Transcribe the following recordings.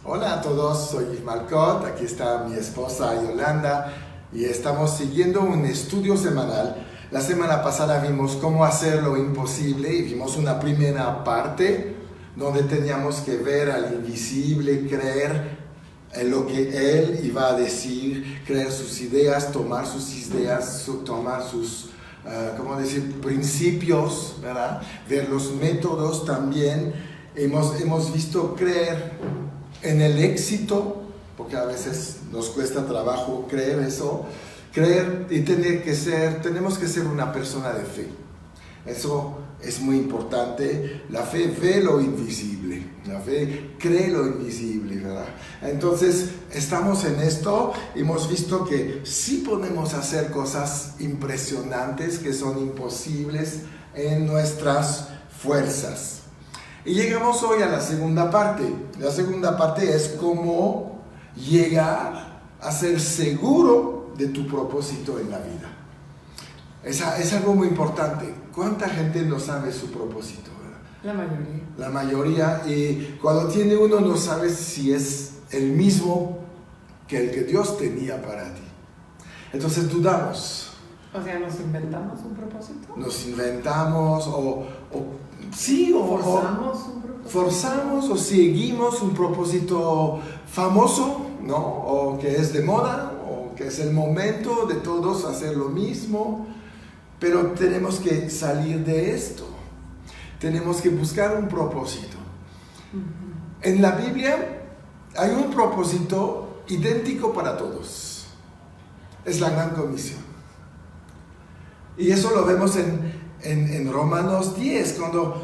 Hola a todos, soy Yves Malcott, aquí está mi esposa Yolanda y estamos siguiendo un estudio semanal. La semana pasada vimos cómo hacer lo imposible y vimos una primera parte donde teníamos que ver al invisible, creer en lo que Él iba a decir, creer sus ideas, tomar sus principios, ¿verdad? Ver los métodos también. Hemos visto creer en el éxito, porque a veces nos cuesta trabajo creer eso, creer y tenemos que ser una persona de fe. Eso es muy importante. La fe ve lo invisible, la fe cree lo invisible, ¿verdad? Entonces, estamos en esto, hemos visto que sí podemos hacer cosas impresionantes que son imposibles en nuestras fuerzas. Y llegamos hoy a la segunda parte. La segunda parte es cómo llegar a ser seguro de tu propósito en la vida. Es algo muy importante. ¿Cuánta gente no sabe su propósito, verdad? La mayoría. Y cuando tiene uno no sabe si es el mismo que el que Dios tenía para ti. Entonces dudamos. O sea, ¿nos inventamos un propósito? Nos inventamos forzamos o seguimos un propósito famoso, ¿no? O que es de moda, o que es el momento de todos hacer lo mismo. Pero tenemos que salir de esto. Tenemos que buscar un propósito. En la Biblia hay un propósito idéntico para todos. Es la Gran Comisión. Y eso lo vemos en Romanos 10, cuando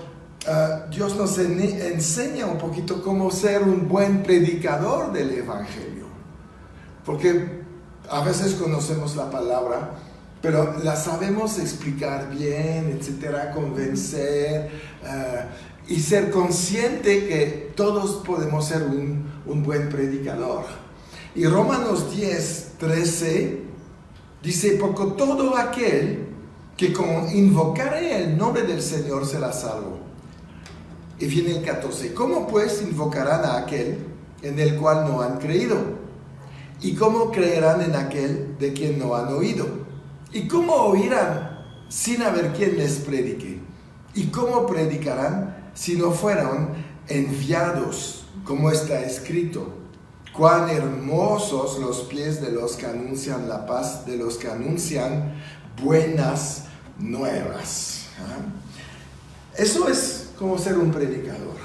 Dios nos enseña un poquito cómo ser un buen predicador del Evangelio. Porque a veces conocemos la palabra, pero la sabemos explicar bien, etcétera, convencer y ser consciente que todos podemos ser un buen predicador. Y Romanos 10, 13 dice: porque todo aquel que invocare el nombre del Señor será salvo. Y viene el 14. ¿Cómo pues invocarán a aquel en el cual no han creído? ¿Y cómo creerán en aquel de quien no han oído? ¿Y cómo oirán sin haber quien les predique? ¿Y cómo predicarán si no fueron enviados? Como está escrito: cuán hermosos los pies de los que anuncian la paz, de los que anuncian buenas nuevas. Eso es como ser un predicador.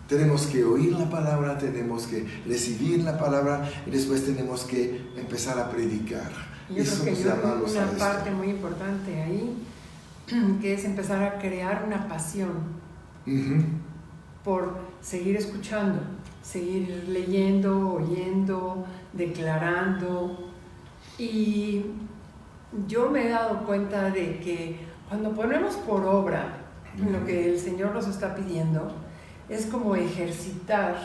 Tenemos que oír la palabra, tenemos que recibir la palabra y después tenemos que empezar a predicar. Yo creo que hay una parte muy importante ahí, que es empezar a crear una pasión por seguir escuchando, seguir leyendo, oyendo, declarando. Y yo me he dado cuenta de que cuando ponemos por obra lo que el Señor nos está pidiendo, es como ejercitar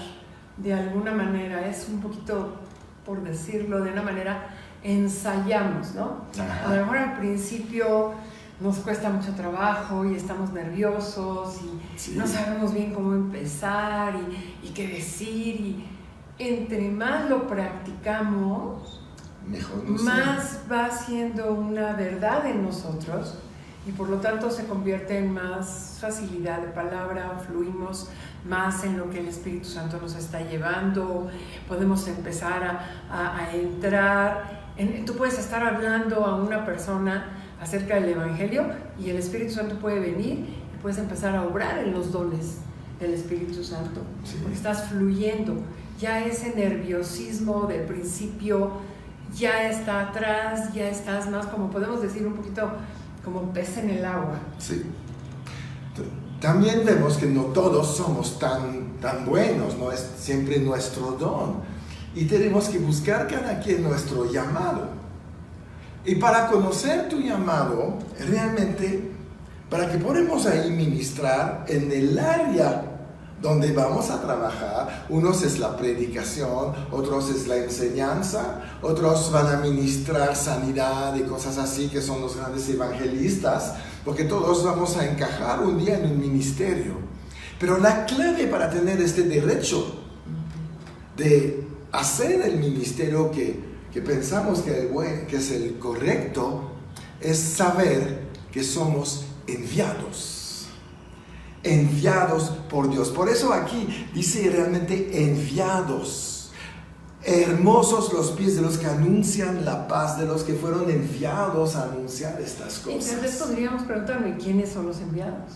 de alguna manera, es un poquito, por decirlo de una manera, ensayamos, ¿no? A lo mejor al principio nos cuesta mucho trabajo y estamos nerviosos y no sabemos bien cómo empezar y qué decir, y entre más lo practicamos, mejor más va siendo una verdad en nosotros y por lo tanto se convierte en más facilidad de palabra, fluimos más en lo que el Espíritu Santo nos está llevando, podemos empezar a entrar. Tú puedes estar hablando a una persona acerca del Evangelio y el Espíritu Santo puede venir y puedes empezar a obrar en los dones del Espíritu Santo, porque estás fluyendo. Ya ese nerviosismo del principio ya está atrás, ya estás más, como podemos decir, un poquito como pez en el agua. Sí. También vemos que no todos somos tan buenos, no es siempre nuestro don. Y tenemos que buscar cada quien nuestro llamado. Y para conocer tu llamado, realmente, para que podamos ahí ministrar en el área donde vamos a trabajar, unos es la predicación, otros es la enseñanza, otros van a ministrar sanidad y cosas así, que son los grandes evangelistas, porque todos vamos a encajar un día en un ministerio. Pero la clave para tener este derecho de hacer el ministerio que pensamos que es el correcto, es saber que somos enviados. Enviados por Dios. Por eso aquí dice realmente enviados. Hermosos los pies de los que anuncian la paz, de los que fueron enviados a anunciar estas cosas. Entonces podríamos preguntarme, ¿quiénes son los enviados?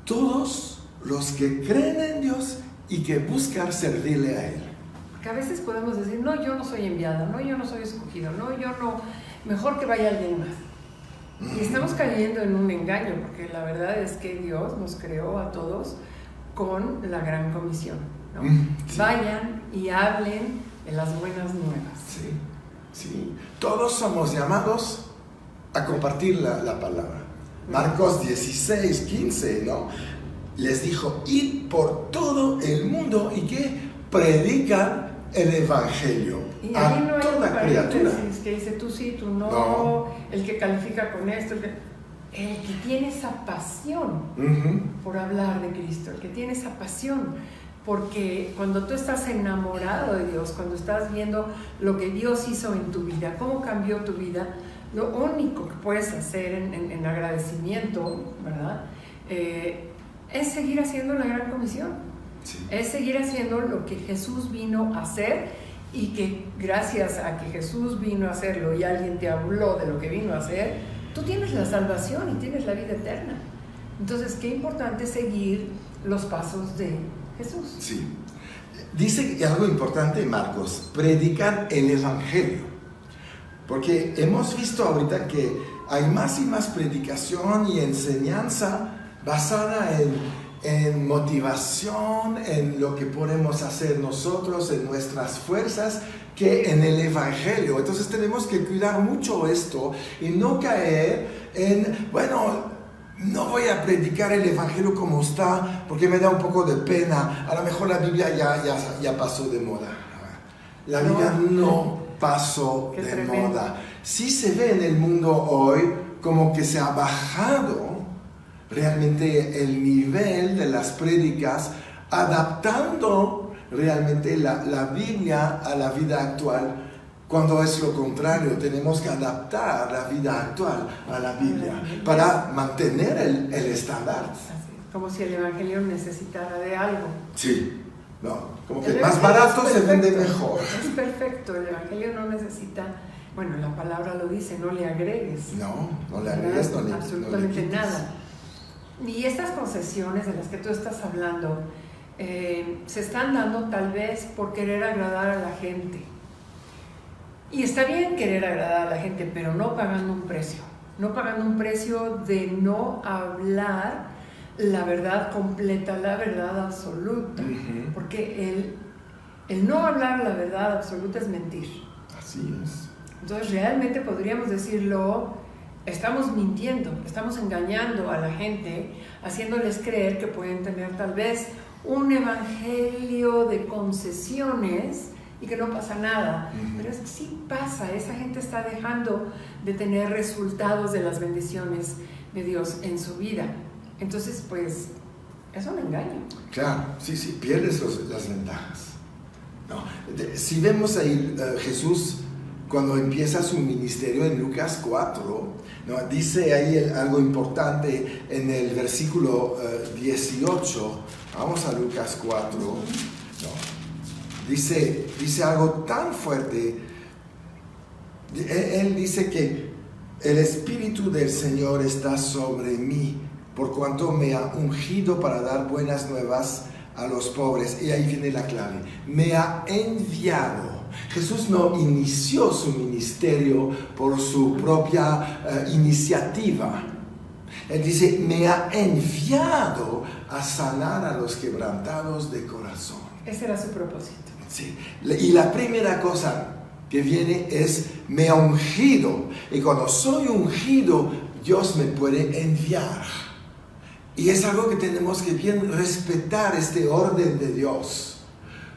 Todos los que creen en Dios y que buscan servirle a Él. Porque a veces podemos decir, no, yo no soy enviada, no, yo no soy escogido, no, yo no, mejor que vaya alguien más. Y estamos cayendo en un engaño, porque la verdad es que Dios nos creó a todos con la gran comisión, ¿no? Sí. Vayan y hablen de las buenas nuevas. Sí, sí. Todos somos llamados a compartir la palabra. Marcos 16, 15, ¿no? Les dijo, id por todo el mundo y que predican el evangelio Y a ahí no hay toda un criatura. paréntesis que dice tú sí, tú no, No. el que califica con esto, el que tiene esa pasión por hablar de Cristo, el que tiene esa pasión, porque cuando tú estás enamorado de Dios, cuando estás viendo lo que Dios hizo en tu vida, cómo cambió tu vida, lo único que puedes hacer en agradecimiento, ¿verdad? Es seguir haciendo la gran comisión. Sí. Es seguir haciendo lo que Jesús vino a hacer, y que gracias a que Jesús vino a hacerlo y alguien te habló de lo que vino a hacer, tú tienes la salvación y tienes la vida eterna. Entonces, qué importante seguir los pasos de Jesús. Sí. Dice algo importante en Marcos, predicar el evangelio. Porque hemos visto ahorita que hay más y más predicación y enseñanza basada en motivación, en lo que podemos hacer nosotros, en nuestras fuerzas, que en el evangelio. Entonces tenemos que cuidar mucho esto y no caer en, bueno, no voy a predicar el evangelio como está porque me da un poco de pena, a lo mejor la Biblia ya pasó de moda. La Biblia no pasó de tremendo. moda. Sí se ve en el mundo hoy como que se ha bajado realmente el nivel de las prédicas, adaptando realmente la Biblia a la vida actual, cuando es lo contrario. Tenemos que adaptar la vida actual a la Biblia para mantener el estándar. Así, como si el evangelio necesitara de algo. Sí, no, como que El más evangelio barato es se vende perfecto. mejor. Es perfecto, el evangelio no necesita, bueno, la palabra lo dice, no le agregues. No le agregues, no le absolutamente quites. nada. Y estas concesiones de las que tú estás hablando se están dando tal vez por querer agradar a la gente. Y está bien querer agradar a la gente, pero no pagando un precio. No pagando un precio de no hablar la verdad completa, la verdad absoluta. Porque el no hablar la verdad absoluta es mentir. Así es. Entonces realmente podríamos decirlo, estamos mintiendo, estamos engañando a la gente, haciéndoles creer que pueden tener tal vez un evangelio de concesiones y que no pasa nada. Pero es que sí pasa, esa gente está dejando de tener resultados de las bendiciones de Dios en su vida. Entonces, pues, es un engaño. Claro, sí, pierdes las ventajas. No. Si vemos ahí Jesús cuando empieza su ministerio en Lucas 4, ¿no? Dice ahí algo importante en el versículo 18. Vamos a Lucas 4. ¿No? Dice algo tan fuerte. Él dice que el Espíritu del Señor está sobre mí, por cuanto me ha ungido para dar buenas nuevas a los pobres. Y ahí viene la clave. Me ha enviado. Jesús no inició su ministerio por su propia iniciativa. Él dice, me ha enviado a sanar a los quebrantados de corazón. Ese era su propósito. Sí. Y la primera cosa que viene es, me ha ungido. Y cuando soy ungido, Dios me puede enviar. Y es algo que tenemos que bien respetar, este orden de Dios.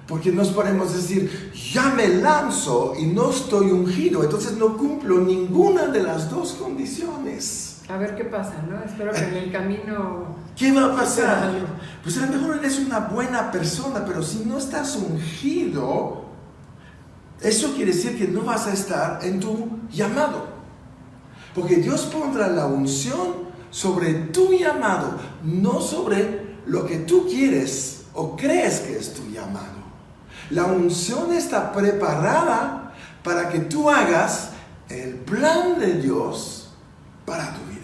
Porque nos podemos decir, ya me lanzo y no estoy ungido, entonces no cumplo ninguna de las dos condiciones. A ver qué pasa, ¿no? Espero que en el camino... ¿Qué va a pasar? Pues a lo mejor eres una buena persona, pero si no estás ungido, eso quiere decir que no vas a estar en tu llamado. Porque Dios pondrá la unción sobre tu llamado, no sobre lo que tú quieres o crees que es tu llamado. La unción está preparada para que tú hagas el plan de Dios para tu vida.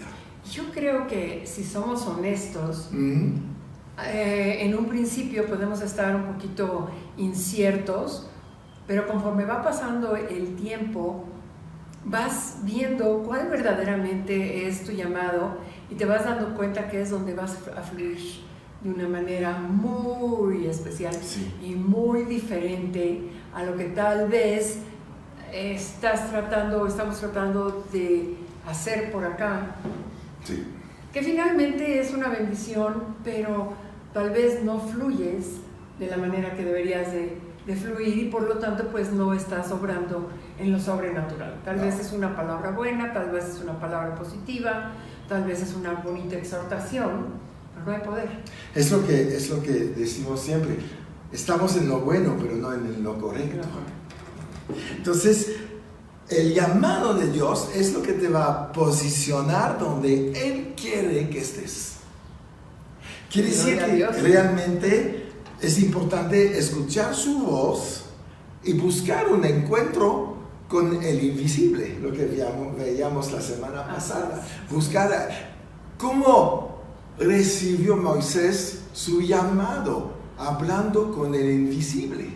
Yo creo que si somos honestos, en un principio podemos estar un poquito inciertos, pero conforme va pasando el tiempo, vas viendo cuál verdaderamente es tu llamado y te vas dando cuenta que es donde vas a fluir de una manera muy especial, sí, y muy diferente a lo que tal vez estamos tratando de hacer por acá. Sí. Que finalmente es una bendición, pero tal vez no fluyes de la manera que deberías de fluir y por lo tanto pues no estás obrando en lo sobrenatural. Tal vez es una palabra buena, tal vez es una palabra positiva, tal vez es una bonita exhortación, pero no hay poder. Es lo que decimos siempre. Estamos en lo bueno, pero no en lo correcto. Entonces, el llamado de Dios es lo que te va a posicionar donde Él quiere que estés. Quiere decir que realmente es importante escuchar su voz y buscar un encuentro con el invisible, lo que veíamos la semana pasada. Buscar cómo recibió Moisés su llamado, hablando con el invisible.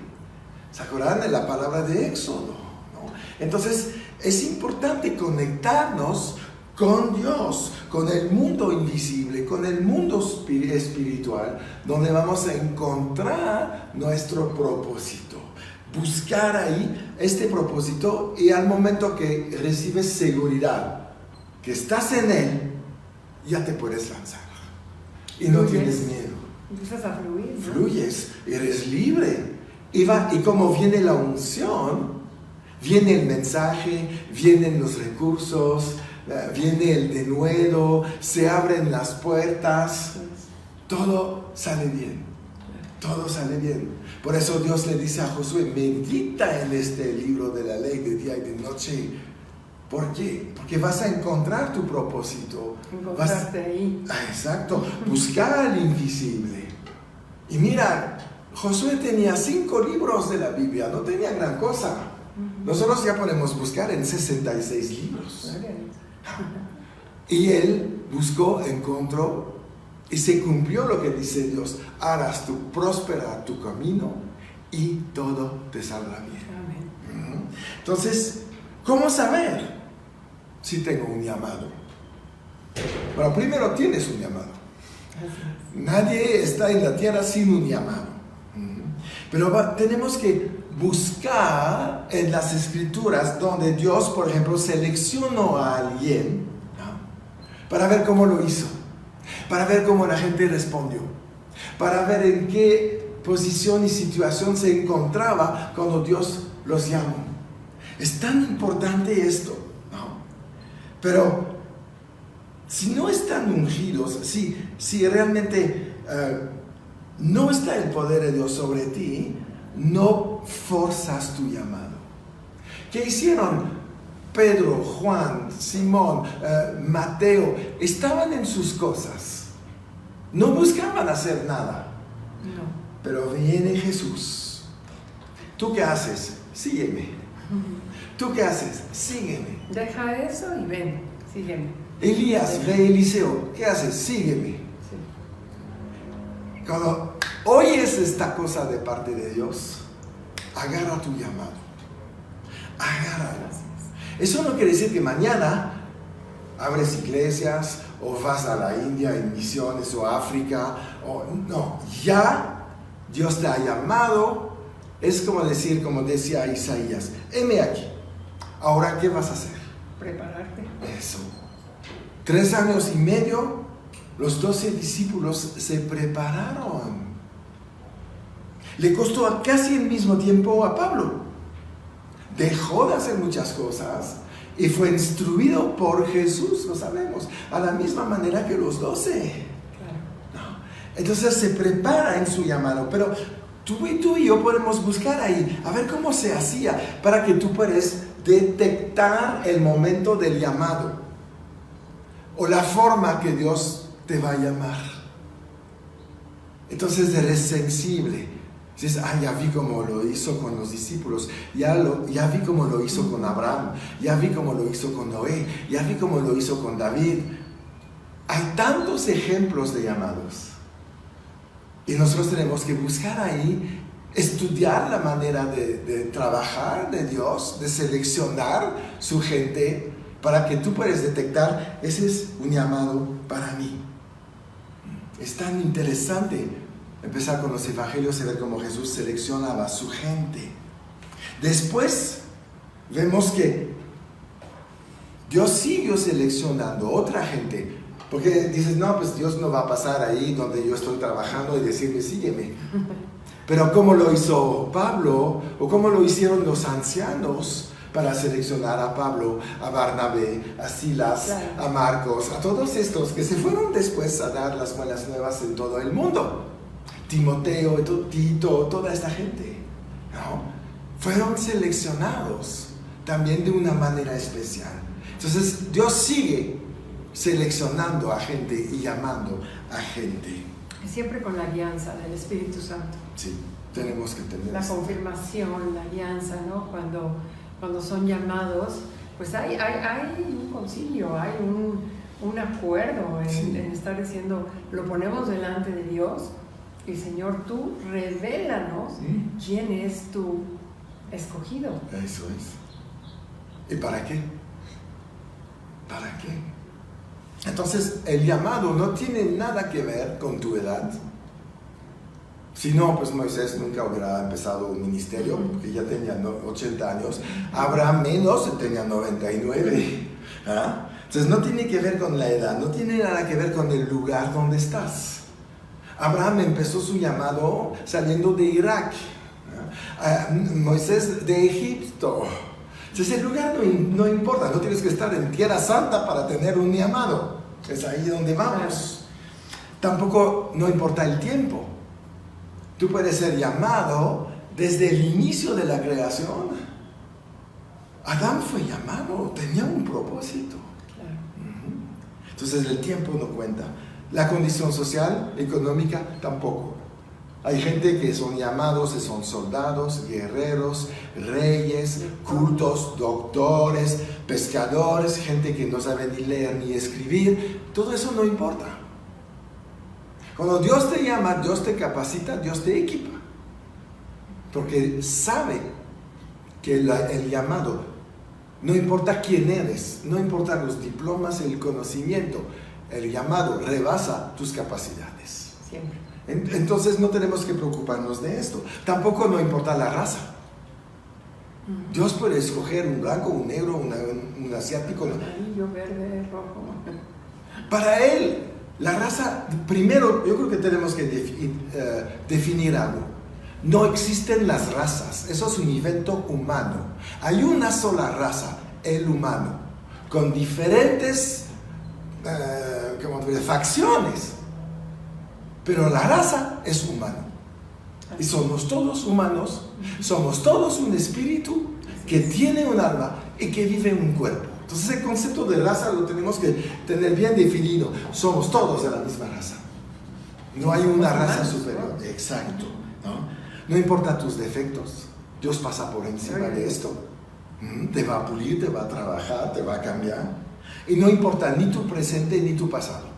¿Se acuerdan de la palabra de Éxodo? ¿No? Entonces, es importante conectarnos con Dios, con el mundo invisible, con el mundo espiritual, donde vamos a encontrar nuestro propósito. Buscar ahí este propósito y al momento que recibes seguridad, que estás en Él, ya te puedes lanzar. Y no tienes miedo. Empiezas a fluir, ¿no? Fluyes, eres libre. Y como viene la unción, viene el mensaje, vienen los recursos, viene el denuedo, se abren las puertas, todo sale bien, todo sale bien. Por eso Dios le dice a Josué, medita en este libro de la ley de día y de noche. ¿Por qué? Porque vas a encontrar tu propósito. Encontrarte ahí. Exacto, buscar al invisible. Y mira, Josué tenía 5 libros de la Biblia, no tenía gran cosa. Nosotros ya podemos buscar en 66 libros. Y él buscó, encontró y se cumplió lo que dice Dios: harás tú próspera tu camino y todo te saldrá bien. Amén. Entonces, ¿cómo saber si tengo un llamado? Bueno, primero tienes un llamado. Nadie está en la tierra sin un llamado. Pero tenemos que buscar en las escrituras donde Dios, por ejemplo, seleccionó a alguien, ¿no?, para ver cómo lo hizo, para ver cómo la gente respondió, para ver en qué posición y situación se encontraba cuando Dios los llamó. Es tan importante esto, ¿no? Pero si no están ungidos, si realmente no está el poder de Dios sobre ti, no forzas tu llamado. ¿Qué hicieron Pedro, Juan, Simón, Mateo? Estaban en sus cosas, no buscaban hacer nada. No. Pero viene Jesús. ¿Tú qué haces? Sígueme. ¿Tú qué haces? Sígueme. Deja eso y ven, sígueme. Elías ve a Eliseo. ¿Qué haces? Sígueme. Sí. Cuando oyes esta cosa de parte de Dios, agarra tu llamado. Agárralo. Eso no quiere decir que mañana abres iglesias o vas a la India en misiones o África. No, ya Dios te ha llamado. Es como decir, como decía Isaías: heme aquí. Ahora, ¿qué vas a hacer? Prepararte. Eso. 3 años y medio, los 12 discípulos se prepararon. Le costó casi el mismo tiempo a Pablo. Dejó de hacer muchas cosas y fue instruido por Jesús, lo sabemos, a la misma manera que los 12. Claro. ¿No? Entonces se prepara en su llamado, pero tú y yo podemos buscar ahí, a ver cómo se hacía, para que tú puedas detectar el momento del llamado, o la forma que Dios te va a llamar. Entonces eres sensible. Dices, ya vi cómo lo hizo con los discípulos, ya vi cómo lo hizo con Abraham, ya vi cómo lo hizo con Noé, ya vi cómo lo hizo con David. Hay tantos ejemplos de llamados. Y nosotros tenemos que buscar ahí, estudiar la manera de trabajar de Dios, de seleccionar su gente, para que tú puedas detectar, ese es un llamado para mí. Es tan interesante empezar con los evangelios y ver cómo Jesús seleccionaba a su gente. Después vemos que Dios siguió seleccionando otra gente, porque dices, no, pues Dios no va a pasar ahí donde yo estoy trabajando y decirme, sígueme. Pero ¿cómo lo hizo Pablo? ¿O cómo lo hicieron los ancianos para seleccionar a Pablo, a Barnabé, a Silas, claro, a Marcos, a todos estos que se fueron después a dar las buenas nuevas en todo el mundo? Timoteo, Tito, toda esta gente, ¿no? Fueron seleccionados también de una manera especial. Entonces Dios sigue seleccionando a gente y llamando a gente. Siempre con la alianza del Espíritu Santo. Sí, tenemos que tener la confirmación, la alianza, ¿no? Cuando son llamados, pues hay un concilio, hay un acuerdo en estar diciendo, lo ponemos delante de Dios y Señor, tú revélanos quién es tu escogido. Eso es. ¿Y para qué? ¿Para qué? Entonces, el llamado no tiene nada que ver con tu edad. Si no, pues Moisés nunca hubiera empezado un ministerio, porque ya tenía 80 años. Abraham menos, tenía 99. ¿Ah? Entonces, no tiene que ver con la edad, no tiene nada que ver con el lugar donde estás. Abraham empezó su llamado saliendo de Irak. Moisés de Egipto. Entonces, el lugar no importa, no tienes que estar en Tierra Santa para tener un llamado. Es ahí donde vamos. Tampoco no importa el tiempo. Tú puedes ser llamado desde el inicio de la creación. Adán fue llamado, tenía un propósito. Claro. Entonces el tiempo no cuenta. La condición social, económica, tampoco. Hay gente que son llamados, que son soldados, guerreros, reyes, cultos, doctores, pescadores, gente que no sabe ni leer ni escribir. Todo eso no importa. Cuando Dios te llama, Dios te capacita, Dios te equipa. Porque sabe que el llamado, no importa quién eres, no importa los diplomas, el conocimiento, el llamado rebasa tus capacidades. Siempre. Entonces no tenemos que preocuparnos de esto. Tampoco no importa la raza. Dios puede escoger un blanco, un negro, un asiático. Amarillo, verde, rojo. Para Él, la raza, primero yo creo que tenemos que definir algo. No existen las razas, eso es un invento humano. Hay una sola raza, el humano, con diferentes facciones. Pero la raza es humana. Y somos todos humanos, somos todos un espíritu que tiene un alma y que vive en un cuerpo. Entonces el concepto de raza lo tenemos que tener bien definido. Somos todos de la misma raza. No hay una raza superior. Exacto. No importa tus defectos. Dios pasa por encima de esto. Te va a pulir, te va a trabajar, te va a cambiar. Y no importa ni tu presente ni tu pasado.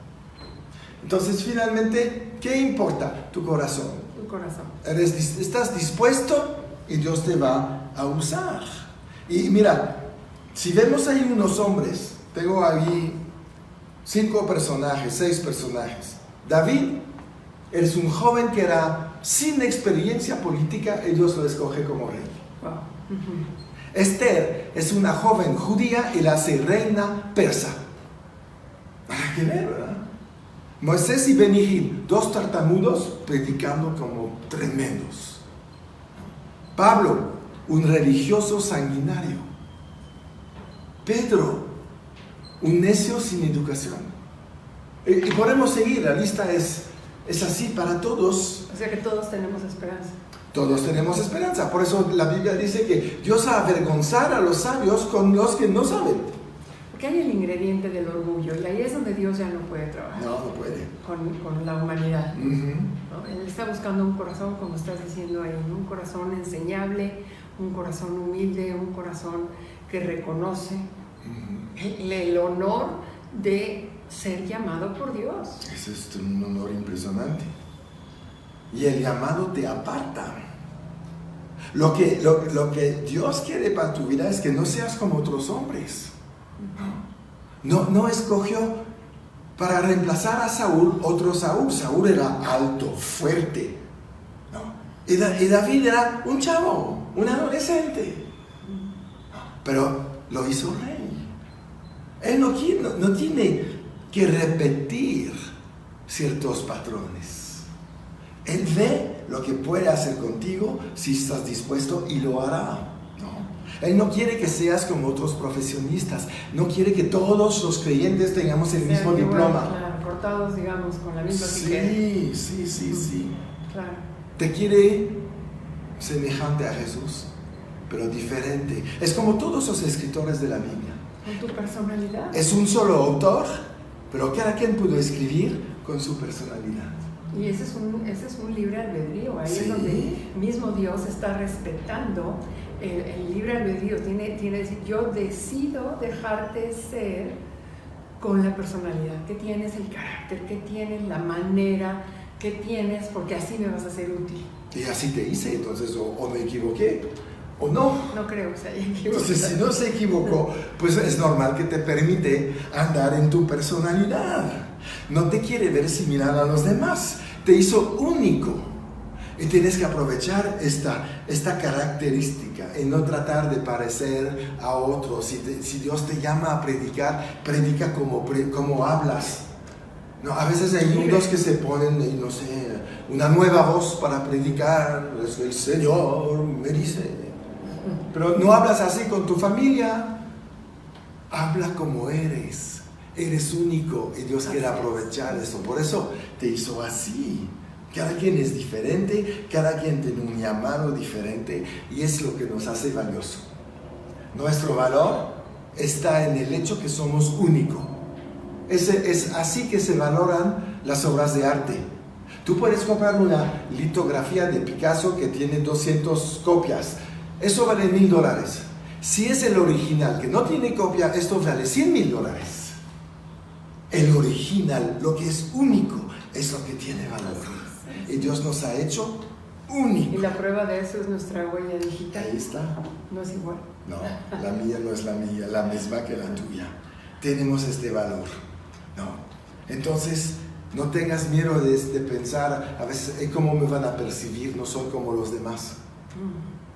Entonces finalmente, ¿qué importa? Tu corazón. Tu corazón. Estás dispuesto y Dios te va a usar. Y mira, si vemos ahí unos hombres, tengo ahí 5 personajes, 6 personajes. David es un joven que era sin experiencia política y Dios lo escoge como rey. Wow. Esther es una joven judía y la hace reina persa. Para que ver, ¿verdad? Moisés y Benihil, 2 tartamudos predicando como tremendos. Pablo, un religioso sanguinario. Pedro, un necio sin educación. Y podemos seguir, la lista es así para todos. O sea que todos tenemos esperanza. Todos tenemos esperanza. Por eso la Biblia dice que Dios va a avergonzar a los sabios con los que no saben. Porque hay el ingrediente del orgullo y ahí es donde Dios ya no puede trabajar. No puede. Con la humanidad. Uh-huh. ¿No? Él está buscando un corazón, como estás diciendo ahí, un corazón enseñable, un corazón humilde, un corazón que reconoce el honor de ser llamado por Dios. Ese es un honor impresionante. Y el llamado te aparta. Lo que Dios quiere para tu vida es que no seas como otros hombres. No escogió para reemplazar a Saúl otro Saúl. Saúl era alto, fuerte, ¿no? Y David era un chavo, un adolescente. Pero lo hizo rey. Él no tiene que repetir ciertos patrones. Él ve lo que puede hacer contigo si estás dispuesto y lo hará. ¿No? Él no quiere que seas como otros profesionistas. No quiere que todos los creyentes tengamos el mismo diploma. Claro, cortados, digamos, con la misma tijera. Sí. Claro. Te quiere semejante a Jesús, pero diferente. Es como todos los escritores de la Biblia. Con tu personalidad. Es un solo autor, pero cada quien pudo escribir con su personalidad. Y ese es un libre albedrío. Ahí es donde mismo Dios está respetando el libre albedrío. Tiene decir, yo decido dejarte ser con la personalidad que tienes, el carácter que tienes, la manera que tienes, porque así me vas a ser útil. Y así te hice, entonces o me equivoqué o no. No creo que se haya equivocado. Entonces, si no se equivocó, pues es normal que te permite andar en tu personalidad. No te quiere ver similar a los demás. Te hizo único. Y tienes que aprovechar esta característica y no tratar de parecer a otros. Si Dios te llama a predicar, predica como hablas. No, a veces hay unos que se ponen, no sé, una nueva voz para predicar. Es el Señor me dice. Pero no hablas así con tu familia. Habla como eres. Eres único y Dios quiere aprovechar eso. Por eso te hizo así. Cada quien es diferente, cada quien tiene un llamado diferente y es lo que nos hace valioso. Nuestro valor está en el hecho que somos únicos. Es así que se valoran las obras de arte. Tú puedes comprar una litografía de Picasso que tiene 200 copias. Eso vale $1,000. Si es el original que no tiene copia, esto vale $100,000. El original, lo que es único, es lo que tiene valor. Y Dios nos ha hecho únicos. Y la prueba de eso es nuestra huella digital. Ahí está. No es igual. No, la mía no es la mía, la misma que la tuya. Tenemos este valor. No. Entonces, no tengas miedo de pensar, a veces, ¿cómo me van a percibir? No soy como los demás.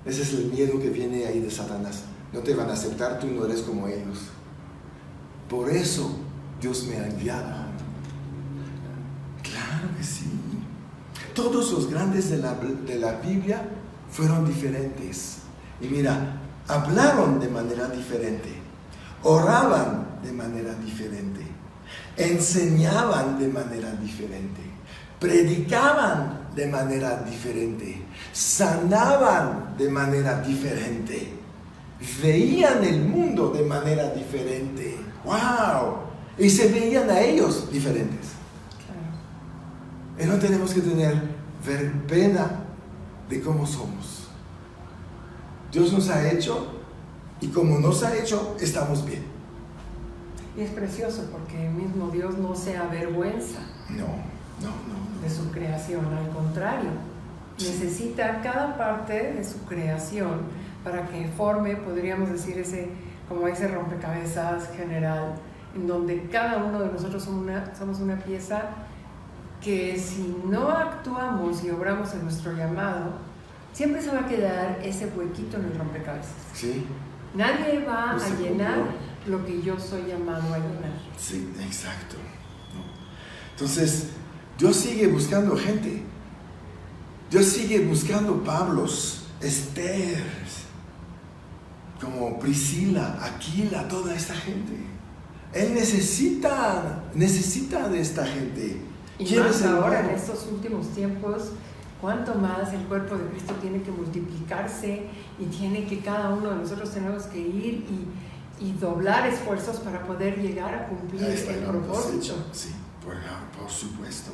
Ese es el miedo que viene ahí de Satanás. No te van a aceptar, tú no eres como ellos. Por eso Dios me ha enviado. Claro que sí. Todos los grandes de la Biblia fueron diferentes. Y mira, hablaron de manera diferente, oraban de manera diferente, enseñaban de manera diferente, predicaban de manera diferente, sanaban de manera diferente, veían el mundo de manera diferente. ¡Wow! Y se veían a ellos diferentes. Y no tenemos que tener pena de cómo somos. Dios nos ha hecho y como nos ha hecho, estamos bien. Y es precioso porque mismo Dios no se avergüenza de su creación, al contrario, necesita cada parte de su creación para que forme, podríamos decir, ese rompecabezas general, en donde cada uno de nosotros somos una pieza que si no actuamos y obramos en nuestro llamado, siempre se va a quedar ese huequito en el rompecabezas. Sí. Nadie va a llenar lo que yo soy llamado a llenar. Sí, exacto. Entonces, Dios sigue buscando gente. Dios sigue buscando Pablos, Esther. como Priscila, Aquila, toda esta gente. Él necesita de esta gente. Y más ahora, en estos últimos tiempos, cuánto más el cuerpo de Cristo tiene que multiplicarse y tiene que cada uno de nosotros tenemos que ir y doblar esfuerzos para poder llegar a cumplir el propósito. Sí, por supuesto.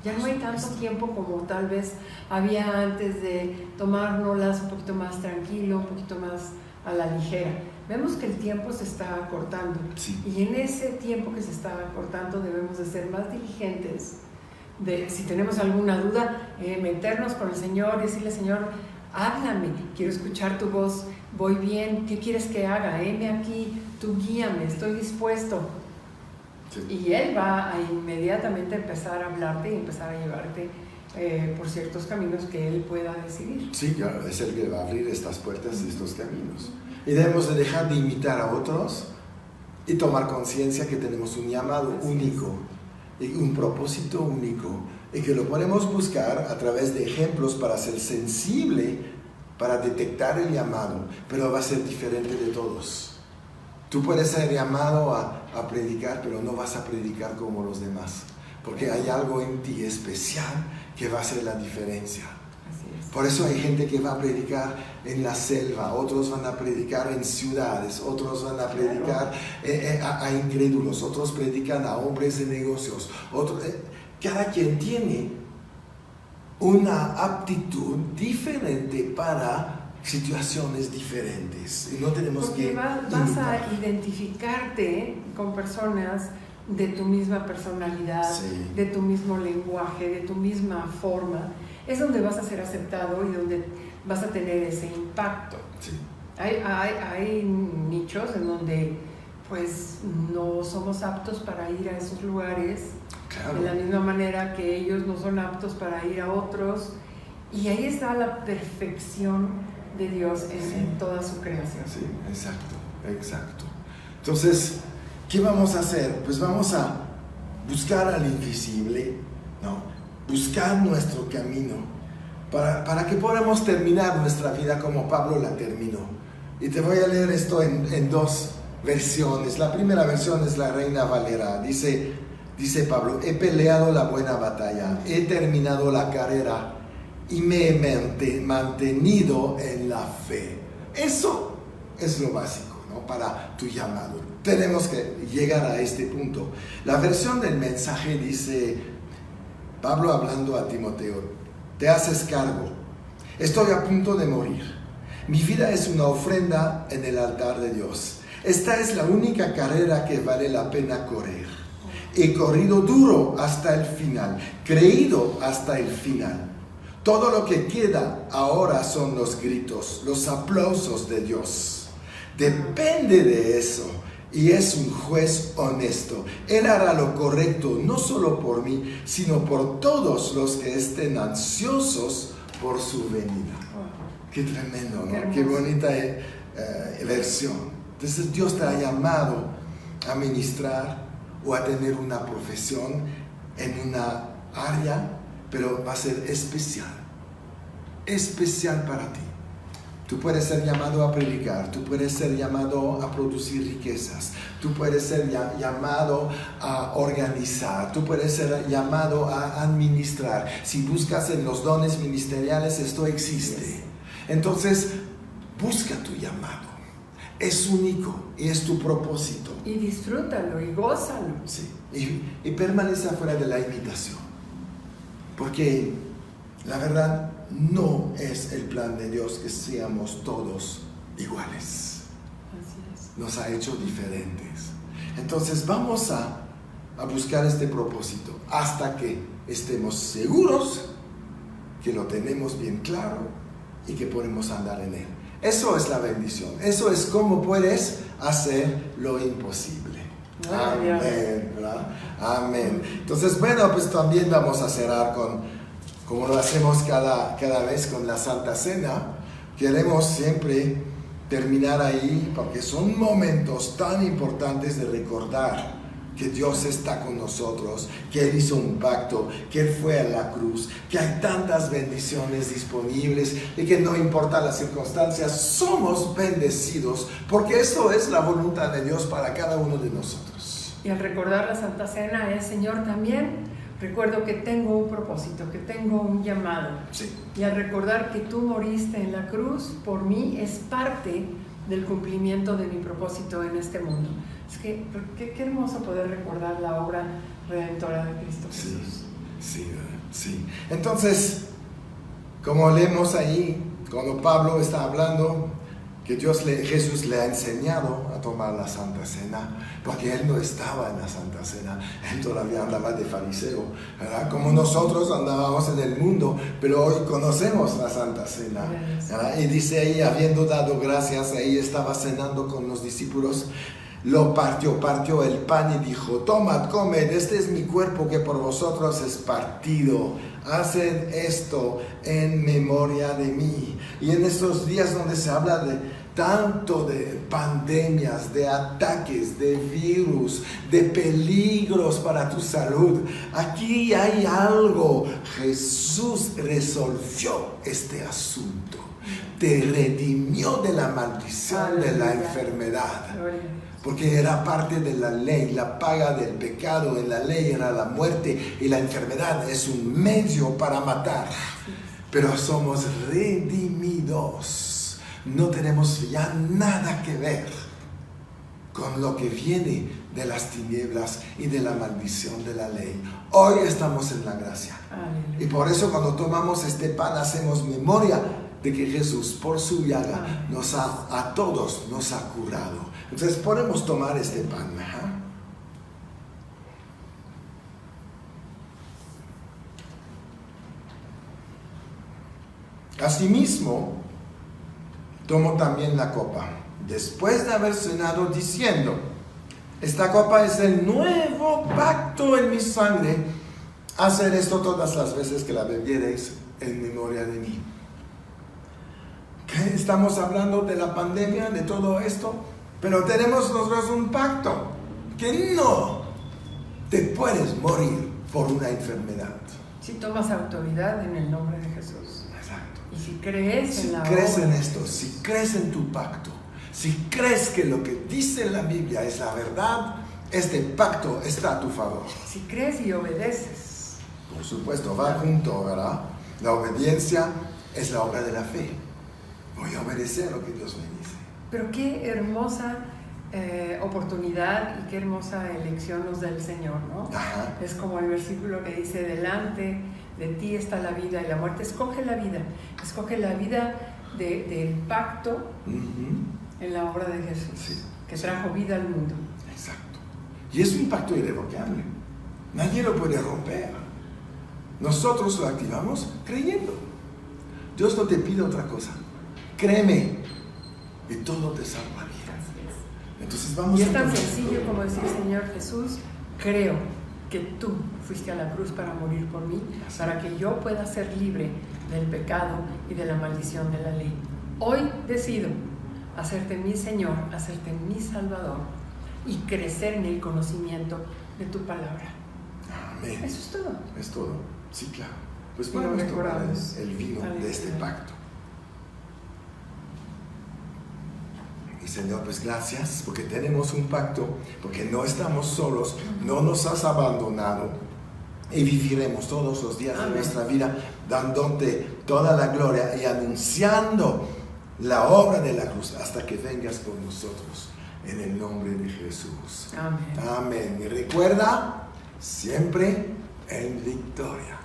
Ya no hay tanto tiempo como tal vez había antes de tomárnoslas un poquito más tranquilo, un poquito más a la ligera. Vemos que el tiempo se está acortando, sí. Y en ese tiempo que se está acortando debemos de ser más diligentes, de si tenemos alguna duda, meternos con el Señor, decirle: Señor, háblame, quiero escuchar tu voz, voy bien, ¿qué quieres que haga? Heme aquí, tú guíame, estoy dispuesto. Sí. Y Él va a inmediatamente empezar a hablarte y empezar a llevarte por ciertos caminos que Él pueda decidir. Sí, claro, es el que va a abrir estas puertas y estos caminos. Y debemos de dejar de imitar a otros y tomar conciencia que tenemos un llamado único y un propósito único, y que lo podemos buscar a través de ejemplos para ser sensible, para detectar el llamado, pero va a ser diferente de todos. Tú puedes ser llamado a predicar, pero no vas a predicar como los demás, porque hay algo en ti especial que va a hacer la diferencia. Por eso hay gente que va a predicar en la selva, otros van a predicar en ciudades, otros van a predicar a incrédulos, otros predican a hombres de negocios. Cada quien tiene una aptitud diferente para situaciones diferentes. Y no tenemos porque vas a identificarte con personas de tu misma personalidad, sí, de tu mismo lenguaje, de tu misma forma. Es donde vas a ser aceptado y donde vas a tener ese impacto. Sí. Hay nichos en donde pues no somos aptos para ir a esos lugares, claro, de la misma manera que ellos no son aptos para ir a otros, y ahí está la perfección de Dios en toda su creación. Sí, exacto. Entonces, ¿qué vamos a hacer? Pues vamos a buscar al invisible, ¿no? Buscar nuestro camino para que podamos terminar nuestra vida como Pablo la terminó. Y te voy a leer esto en dos versiones. La primera versión es la Reina Valera. Dice Pablo: he peleado la buena batalla, he terminado la carrera y me he mantenido en la fe. Eso es lo básico, ¿no? Para tu llamado. Tenemos que llegar a este punto. La versión del mensaje dice Pablo hablando a Timoteo: te haces cargo, estoy a punto de morir, mi vida es una ofrenda en el altar de Dios, esta es la única carrera que vale la pena correr, he corrido duro hasta el final, creído hasta el final, todo lo que queda ahora son los gritos, los aplausos de Dios, depende de eso. Y es un juez honesto. Él hará lo correcto, no solo por mí, sino por todos los que estén ansiosos por su venida. Qué tremendo, ¿no? Qué bonita versión. Entonces Dios te ha llamado a ministrar o a tener una profesión en una área, pero va a ser especial para ti. Tú puedes ser llamado a predicar, tú puedes ser llamado a producir riquezas, tú puedes ser llamado a organizar, tú puedes ser llamado a administrar. Si buscas en los dones ministeriales, esto existe. Entonces, busca tu llamado. Es único y es tu propósito. Y disfrútalo y gózalo. Sí, y permanece afuera de la imitación. Porque la verdad, no es el plan de Dios que seamos todos iguales. Así es. Nos ha hecho diferentes. Entonces vamos a buscar este propósito hasta que estemos seguros que lo tenemos bien claro y que podemos andar en él. Eso es la bendición. Eso es cómo puedes hacer lo imposible. Amén, ¿verdad? Amén. Entonces, bueno, pues también vamos a cerrar como lo hacemos cada vez con la Santa Cena. Queremos siempre terminar ahí porque son momentos tan importantes de recordar que Dios está con nosotros, que Él hizo un pacto, que Él fue a la cruz, que hay tantas bendiciones disponibles y que no importa las circunstancias, somos bendecidos, porque eso es la voluntad de Dios para cada uno de nosotros. Y al recordar la Santa Cena es, Señor, también recuerdo que tengo un propósito, que tengo un llamado. Sí. Y al recordar que tú moriste en la cruz, por mí es parte del cumplimiento de mi propósito en este mundo. Es que qué hermoso poder recordar la obra redentora de Cristo Jesús. Sí. Entonces, como leemos ahí, cuando Pablo está hablando, que Jesús le ha enseñado a tomar la Santa Cena, porque Él no estaba en la Santa Cena, Él todavía andaba de fariseo, ¿verdad? Como nosotros andábamos en el mundo, pero hoy conocemos la Santa Cena, ¿verdad? Y dice ahí, habiendo dado gracias, ahí estaba cenando con los discípulos, lo partió el pan y dijo, tomad, comed, este es mi cuerpo que por vosotros es partido, haced esto en memoria de mí. Y en estos días donde se habla de tanto de pandemias, de ataques, de virus, de peligros para tu salud, aquí hay algo. Jesús resolvió este asunto, te redimió de la maldición de la enfermedad. Porque era parte de la ley, la paga del pecado en la ley era la muerte y la enfermedad es un medio para matar. Pero somos redimidos, no tenemos ya nada que ver con lo que viene de las tinieblas y de la maldición de la ley. Hoy estamos en la gracia. Y por eso cuando tomamos este pan hacemos memoria de que Jesús por su llaga a todos nos ha curado. Entonces podemos tomar este pan. Asimismo, tomo también la copa, después de haber cenado, diciendo, esta copa es el nuevo pacto en mi sangre. Haced esto todas las veces que la bebiereis en memoria de mí. ¿Qué? Estamos hablando de la pandemia, de todo esto, pero tenemos nosotros un pacto, que no te puedes morir por una enfermedad. Si tomas autoridad en el nombre de Jesús. Exacto. Y si crees en la obra. Si crees en esto, Jesús, si crees en tu pacto, si crees que lo que dice la Biblia es la verdad, este pacto está a tu favor. Si crees y obedeces. Por supuesto, va junto, ¿verdad? La obediencia es la obra de la fe. Voy a obedecer lo que Dios me dice. Pero qué hermosa oportunidad y qué hermosa elección nos da el Señor, ¿no? Ajá. Es como el versículo que dice, delante de ti está la vida y la muerte. Escoge la vida del pacto en la obra de Jesús, que trajo vida al mundo. Exacto. Y es un pacto irrevocable. Nadie lo puede romper. Nosotros lo activamos creyendo. Dios no te pide otra cosa. Créeme y todo te salva bien. Entonces vamos. Y es tan sencillo como decir, Señor Jesús, creo que tú fuiste a la cruz para morir por mí, para que yo pueda ser libre del pecado y de la maldición de la ley. Hoy decido hacerte mi Señor, hacerte mi Salvador y crecer en el conocimiento de tu palabra. Amén. Eso es todo. Es todo. Sí, claro. Pues Y podemos lo tomar recordamos. el vino de este pacto. Y Señor, pues gracias porque tenemos un pacto, porque no estamos solos, no nos has abandonado y viviremos todos los días de nuestra vida dándote toda la gloria y anunciando la obra de la cruz hasta que vengas con nosotros en el nombre de Jesús. Amén. Amén. Y recuerda, siempre en victoria.